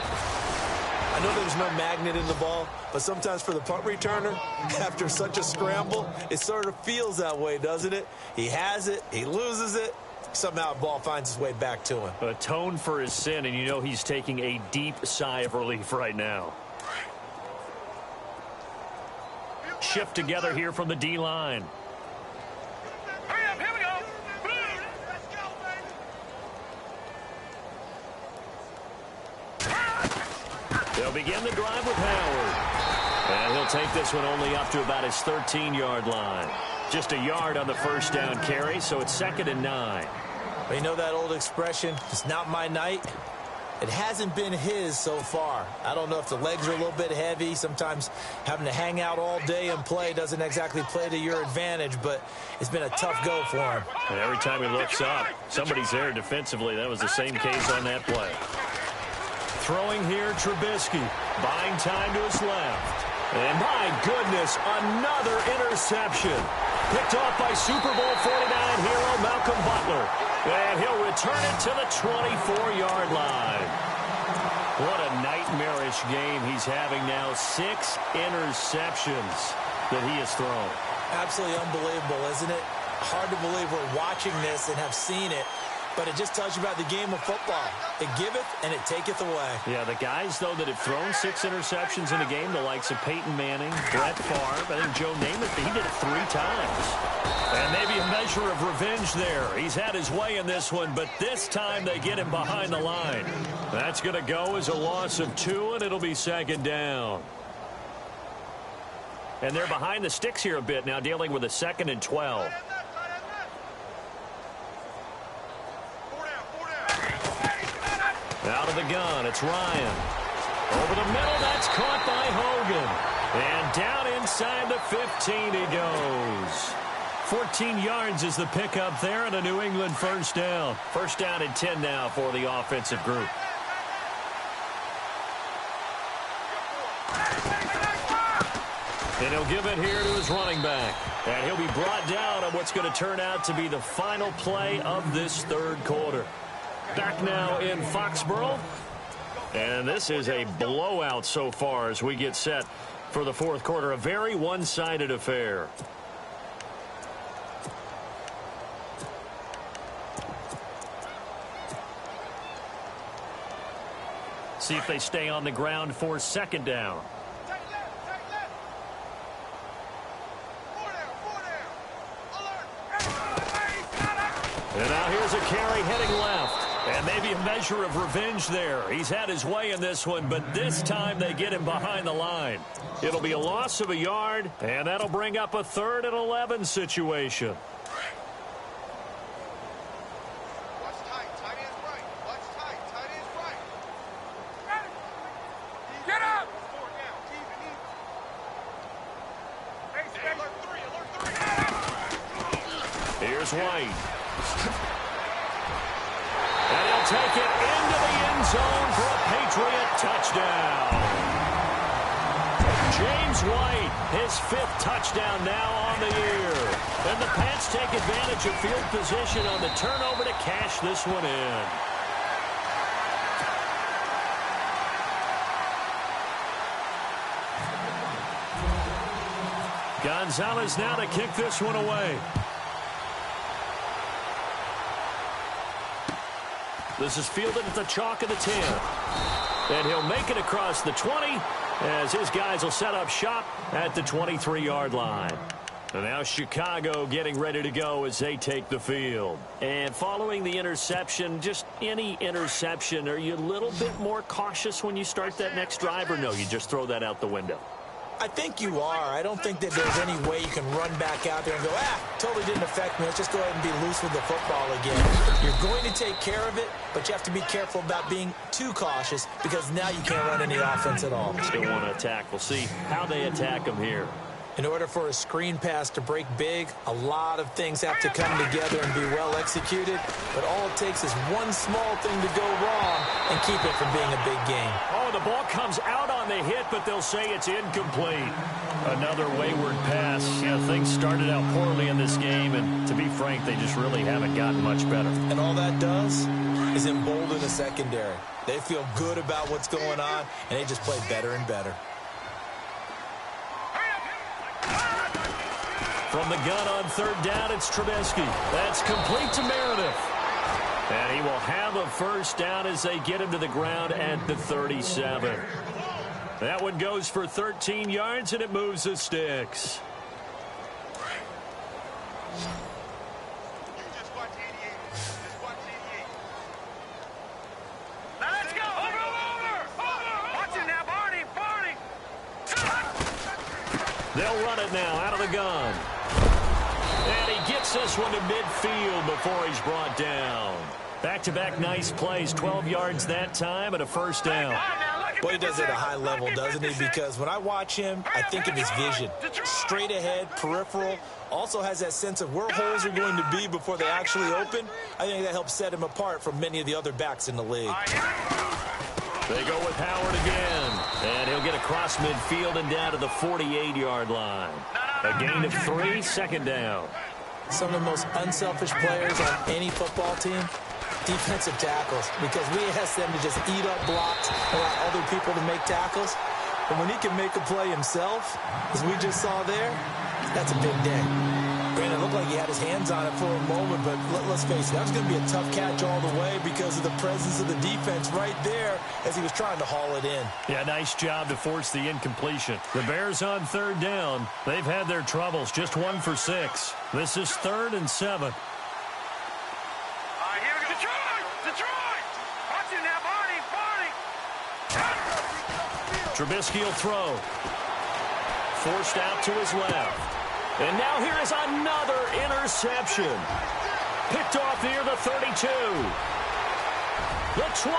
I know there's no magnet in the ball, but sometimes for the punt returner, after such a scramble, it sort of feels that way, doesn't it? He has it, he loses it, somehow the ball finds its way back to him.
Atone for his sin, and you know he's taking a deep sigh of relief right now. Shift together here from the D-line.
Hurry up, here we go.
They'll begin the drive with Howard. And he'll take this one only up to about his 13-yard line. Just a yard on the 1st down carry, so it's 2nd and 9.
But you know that old expression, it's not my night? It hasn't been his so far. I don't know if the legs are a little bit heavy. Sometimes having to hang out all day and play doesn't exactly play to your advantage, but it's been a tough go for him.
And every time he looks up, somebody's there defensively. That was the same case on that play. Throwing here, Trubisky, buying time to his left. And my goodness, another interception. Picked off by Super Bowl 49 hero Malcolm Butler. And he'll return it to the 24-yard line. What a nightmarish game he's having now. 6 interceptions that he has thrown.
Absolutely unbelievable, isn't it? Hard to believe we're watching this and have seen it. But it just tells you about the game of football. It giveth and it taketh away.
Yeah, the guys, though, that have thrown 6 interceptions in a game, the likes of Peyton Manning, Brett Favre, I think Joe Namath, he did it 3 times. And maybe a measure of revenge there. He's had his way in this one, but this time they get him behind the line. That's going to go as a loss of 2, and it'll be 2nd down. And they're behind the sticks here a bit now, dealing with a 2nd and 12. Out of the gun, it's Ryan. Over the middle, that's caught by Hogan. And down inside the 15 he goes. 14 yards is the pickup there, and a New England 1st down. 1st down and 10 now for the offensive group. And he'll give it here to his running back. And he'll be brought down on what's going to turn out to be the final play of this third quarter. Back now in Foxborough. And this is a blowout so far as we get set for the fourth quarter. A very one-sided affair. See if they stay on the ground for second down. And now here's a carry heading left. And maybe a measure of revenge there. He's had his way in this one, but this time they get him behind the line. It'll be a loss of a yard, and that'll bring up a 3rd and 11 situation. Here's White. And he'll take it into the end zone for a Patriot touchdown. James White, his 5th touchdown now on the year. And the Pats take advantage of field position on the turnover to cash this one in. Gonzalez now to kick this one away. This is fielded at the chalk of the 10. And he'll make it across the 20 as his guys will set up shop at the 23-yard line. And now Chicago getting ready to go as they take the field. And following the interception, just any interception, are you a little bit more cautious when you start that next drive, or no, you just throw that out the window?
I think you are. I don't think that there's any way you can run back out there and go, totally didn't affect me. Let's just go ahead and be loose with the football again. You're going to take care of it, but you have to be careful about being too cautious because now you can't run any offense at all.
Still want to attack. We'll see how they attack them here.
In order for a screen pass to break big, a lot of things have to come together and be well executed. But all it takes is one small thing to go wrong and keep it from being a big game.
Oh, the ball comes out on the hit, but they'll say it's incomplete. Another wayward pass. Yeah, things started out poorly in this game, and to be frank, they just really haven't gotten much better.
And all that does is embolden the secondary. They feel good about what's going on, and they just play better and better.
From the gun on 3rd down, it's Trubisky. That's complete to Meredith. And he will have a first down as they get him to the ground at the 37. That one goes for 13 yards, and it moves the sticks.
Let's go! Over! Watch it now, Barney!
They'll run it now out of the gun. And he gets this one to midfield before he's brought down. Back-to-back nice plays, 12 yards that time and a first down.
Well, he does it at a high level, doesn't he? Because when I watch him, I think of his vision. Straight ahead, peripheral. Also has that sense of where holes are going to be before they actually open. I think that helps set him apart from many of the other backs in the league.
They go with Howard again. And he'll get across midfield and down to the 48-yard line. A gain of 3, second down.
Some of the most unselfish players on any football team, defensive tackles, because we ask them to just eat up blocks and allow other people to make tackles. But when he can make a play himself, as we just saw there, that's a big day. Granted, it looked like he had his hands on it for a moment, but let's face it, that was going to be a tough catch all the way because of the presence of the defense right there as he was trying to haul it in.
Yeah, nice job to force the incompletion. The Bears on 3rd down. They've had their troubles, just 1 for 6. This is 3rd and 7.
Here we go. Detroit! Watch it now, Barney!
Trubisky will throw. Forced out to his left. And now here is another interception. Picked off near the 32. The 20.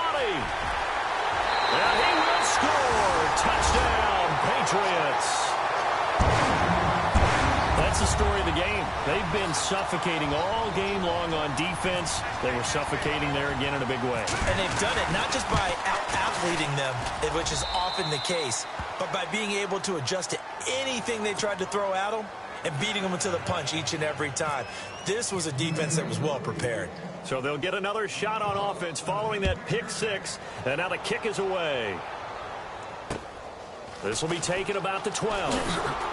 And he will score. Touchdown, Patriots. A That's the story of the game. They've been suffocating all game long on defense. They were suffocating there again in a big way.
And they've done it not just by out-athleting them, which is often the case, but by being able to adjust to anything they tried to throw at them and beating them to the punch each and every time. This was a defense that was well prepared.
So they'll get another shot on offense following that pick six, and now the kick is away. This will be taken about the 12.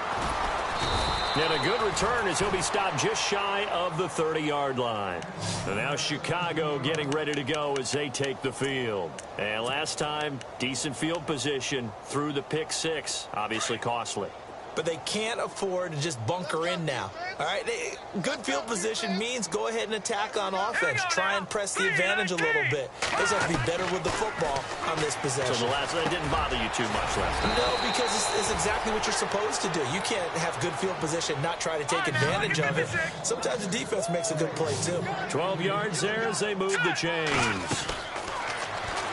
And a good return as he'll be stopped just shy of the 30-yard line. And now Chicago getting ready to go as they take the field. And last time, decent field position through the pick six. Obviously costly.
But they can't afford to just bunker in now. All right, good field position means go ahead and attack on offense. Try and press the advantage a little bit. They just have to be better with the football on this possession.
So that didn't bother you too much last time?
No, because it's exactly what you're supposed to do. You can't have good field position, not try to take advantage of it. Sometimes the defense makes a good play, too.
12 yards there as they move the chains.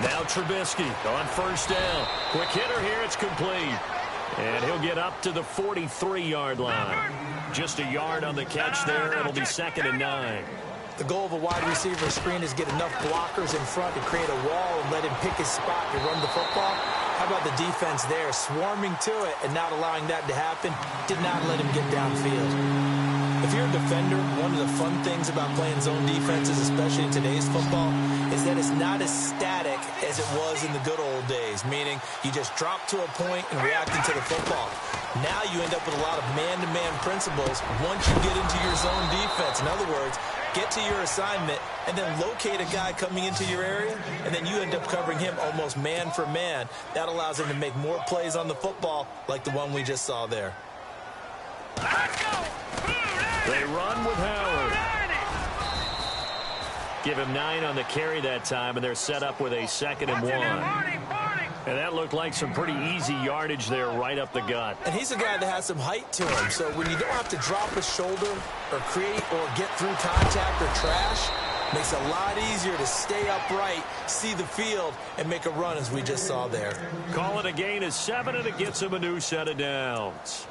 Now Trubisky on first down. Quick hitter here, it's complete. And he'll get up to the 43-yard line. Just a yard on the catch there. It'll be 2nd and 9.
The goal of a wide receiver screen is get enough blockers in front to create a wall and let him pick his spot to run the football. How about the defense there, swarming to it and not allowing that to happen? Did not let him get downfield. If you're a defender, one of the fun things about playing zone defenses, especially in today's football, is that it's not as static as it was in the good old days, meaning you just drop to a point and reacting to the football. Now you end up with a lot of man-to-man principles once you get into your zone defense. In other words, get to your assignment and then locate a guy coming into your area, and then you end up covering him almost man for man. That allows him to make more plays on the football like the one we just saw there.
Let's go!
They run with Howard. Give him 9 on the carry that time, and they're set up with a 2nd and 1. And that looked like some pretty easy yardage there right up the gut.
And he's a guy that has some height to him, so when you don't have to drop a shoulder or create or get through contact or trash, makes it a lot easier to stay upright, see the field, and make a run as we just saw there.
Call it a gain of 7, and it gets him a new set of downs.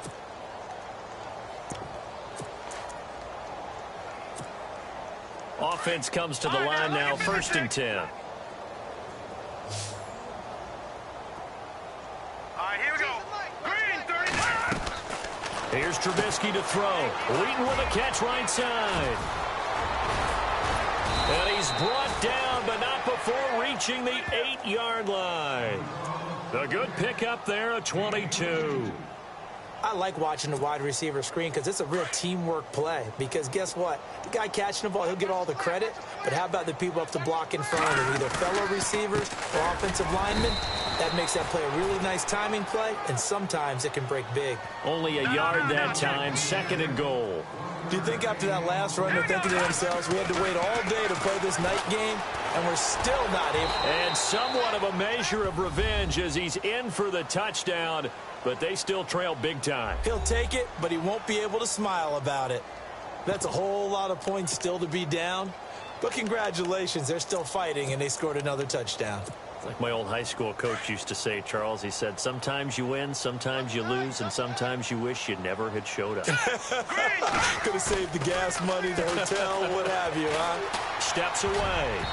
Offense comes to the line now, 1st and 10.
All right, here we go. Green, 35.
Here's Trubisky to throw. Wheaton with a catch right side. And he's brought down, but not before reaching the 8-yard line. A good pickup there, a 22.
I like watching the wide receiver screen because it's a real teamwork play. Because guess what? The guy catching the ball, he'll get all the credit. But how about the people up to block in front of him, either fellow receivers or offensive linemen? That makes that play a really nice timing play, and sometimes it can break big.
Only a yard that time, 2nd and goal.
Do you think after that last run they're thinking to themselves, we had to wait all day to play this night game, and we're still not able?
And somewhat of a measure of revenge as he's in for the touchdown, but they still trail big time.
He'll take it, but he won't be able to smile about it. That's a whole lot of points still to be down. But congratulations, they're still fighting, and they scored another touchdown.
Like my old high school coach used to say, Charles, he said, sometimes you win, sometimes you lose, and sometimes you wish you never had showed up.
Could have saved the gas money, the hotel, what have you, huh?
Steps away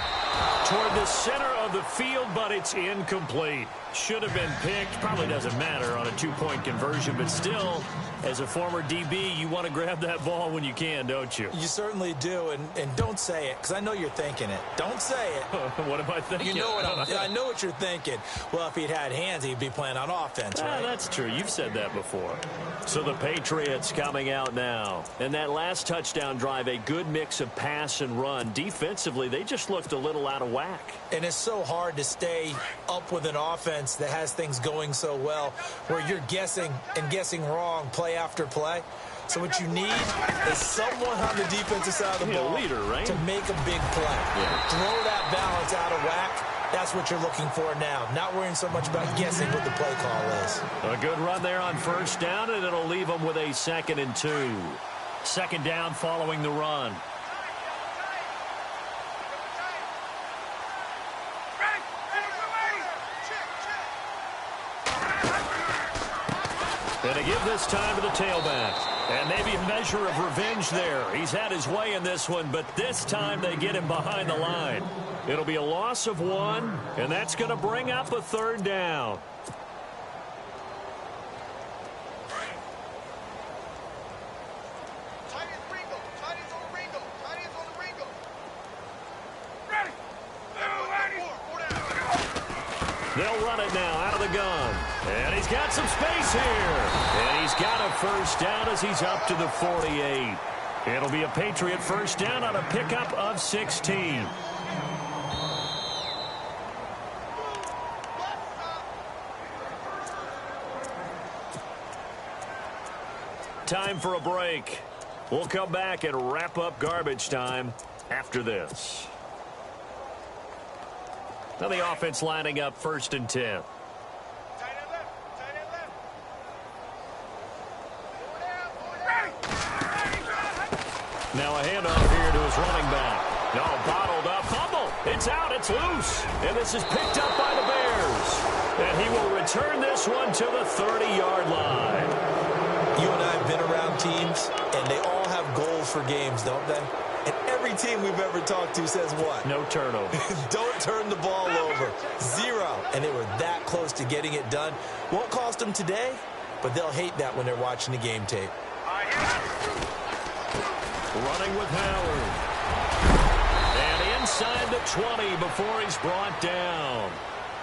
toward the center of the field, but it's incomplete. Should have been picked. Probably doesn't matter on a 2-point conversion, but still, as a former DB, you want to grab that ball when you can, don't you?
You certainly do, and don't say it, because I know you're thinking it. Don't say it.
What am I thinking?
You know what I know what you're thinking. Well, if he'd had hands, he'd be playing on offense, right?
That's true. You've said that before. So the Patriots coming out now. And that last touchdown drive, a good mix of pass and run. Defensively, they just looked a little out of whack.
And it's so hard to stay up with an offense that has things going so well, where you're guessing and guessing wrong play after play. So what you need is someone on the defensive side of the ball,
a leader, right?
to make a big play.
Yeah.
Throw that balance out of whack. That's what you're looking for now. Not worrying so much about guessing what the play call is.
A good run there on first down, and it'll leave them with a 2nd and 2. 2nd down following the run. And they give this time to the tailback. And maybe a measure of revenge there. He's had his way in this one, but this time they get him behind the line. It'll be a loss of 1, and that's going to bring up a 3rd down. They'll run it now out of the gun. And he's got some space here. And he's got a 1st down as he's up to the 48. It'll be a Patriot 1st down on a pickup of 16. Time for a break. We'll come back and wrap up garbage time after this. Now the offense lining up 1st and 10. Now a handoff here to his running back. No, bottled up. Fumble. It's out. It's loose. And this is picked up by the Bears. And he will return this one to the 30-yard line.
You and I have been around teams, and they all have goals for games, don't they? And every team we've ever talked to says what?
No turnover.
Don't turn the ball over. 0. And they were that close to getting it done. Won't cost them today, but they'll hate that when they're watching the game tape.
Running with Howard. And inside the 20 before he's brought down.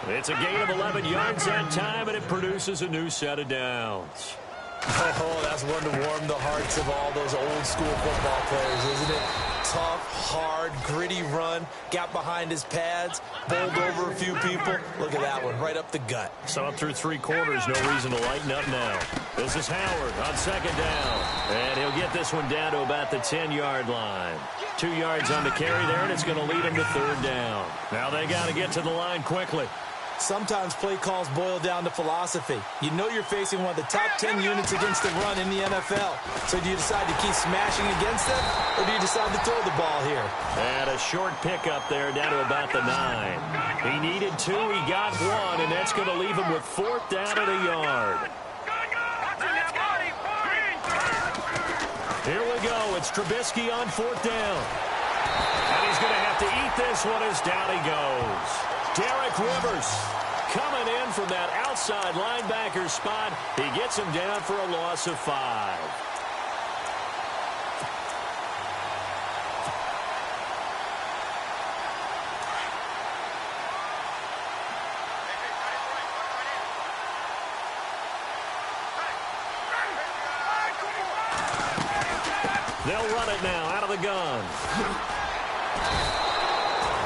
It's a gain of 11 yards that time, and it produces a new set of downs.
Oh, that's one to warm the hearts of all those old-school football players, isn't it? Tough, hard, gritty run. Got behind his pads, bowled over a few people. Look at that one, right up the gut.
So up through 3 quarters, no reason to lighten up now. This is Howard on 2nd down. And he'll get this one down to about the 10-yard line. 2 yards on the carry there, and it's going to lead him to 3rd down. Now they got to get to the line quickly.
Sometimes play calls boil down to philosophy. You know you're facing one of the top 10 units against the run in the NFL. So do you decide to keep smashing against them, or do you decide to throw the ball here?
And a short pickup there down to about the 9. He needed 2, he got 1, and that's going to leave him with 4th down at a yard. Here we go. It's Trubisky on 4th down. And he's going to have to eat this one as down he goes. Derek Rivers coming in from that outside linebacker spot. He gets him down for a loss of 5. They'll run it now out of the gun.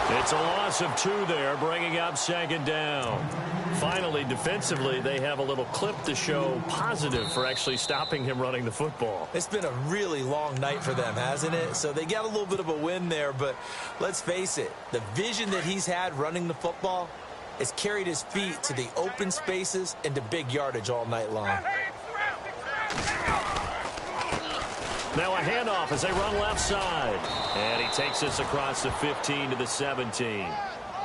It's a loss of 2 there, bringing up 2nd down. Finally, defensively, they have a little clip to show positive for actually stopping him running the football.
It's been a really long night for them, hasn't it? So they got a little bit of a win there, but let's face it, the vision that he's had running the football has carried his feet to the open spaces and to big yardage all night long.
Now a handoff as they run left side. And he takes this across the 15 to the 17.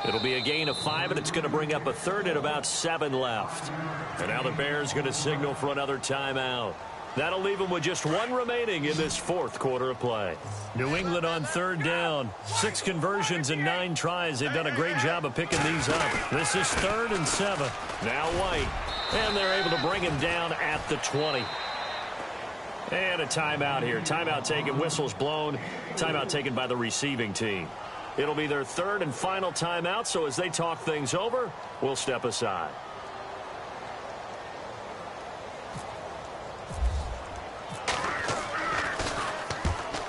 It'll be a gain of 5, and it's going to bring up a 3rd at about 7 left. And now the Bears going to signal for another timeout. That'll leave them with just 1 remaining in this 4th quarter of play. New England on 3rd down. 6 conversions and 9 tries. They've done a great job of picking these up. This is 3rd and 7. Now White. And they're able to bring him down at the 20. And a timeout here. Timeout taken, whistles blown. Timeout taken by the receiving team. It'll be their 3rd and final timeout, so as they talk things over, we'll step aside.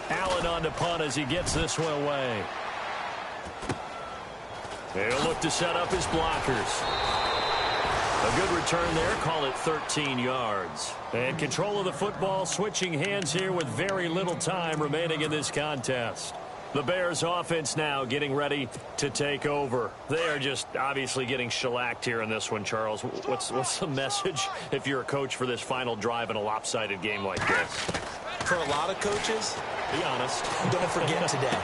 Allen on to punt as he gets this one away. He'll look to set up his blockers. A good return there, call it 13 yards. And control of the football, switching hands here with very little time remaining in this contest. The Bears offense now getting ready to take over. They are just obviously getting shellacked here in this one, Charles. What's the message if you're a coach for this final drive in a lopsided game like this?
For a lot of coaches,
be honest.
Don't forget today.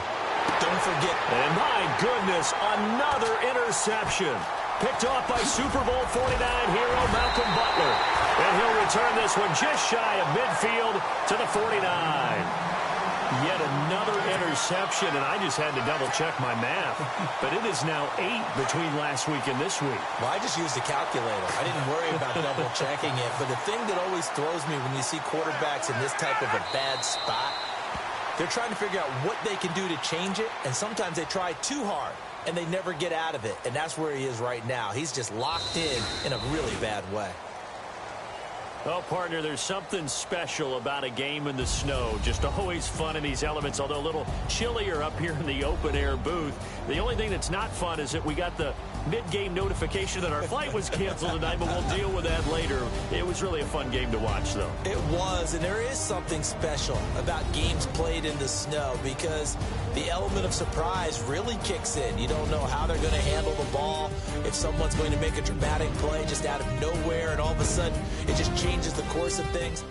Don't forget.
And my goodness, another interception. Picked off by Super Bowl 49 hero Malcolm Butler. And he'll return this one just shy of midfield to the 49. Yet another interception, and I just had to double-check my math. But it is now 8 between last week and this week.
Well, I just used a calculator. I didn't worry about double-checking it. But the thing that always throws me when you see quarterbacks in this type of a bad spot, they're trying to figure out what they can do to change it, and sometimes they try too hard, and they never get out of it. And that's where he is right now. He's just locked in a really bad way.
Well, partner, there's something special about a game in the snow. Just always fun in these elements, although a little chillier up here in the open-air booth. The only thing that's not fun is that we got the mid-game notification that our flight was canceled tonight, but we'll deal with that later. It was really a fun game to watch, though.
It was, and there is something special about games played in the snow because the element of surprise really kicks in. You don't know how they're going to handle the ball, if someone's going to make a dramatic play just out of nowhere, and all of a sudden it just changes the course of things.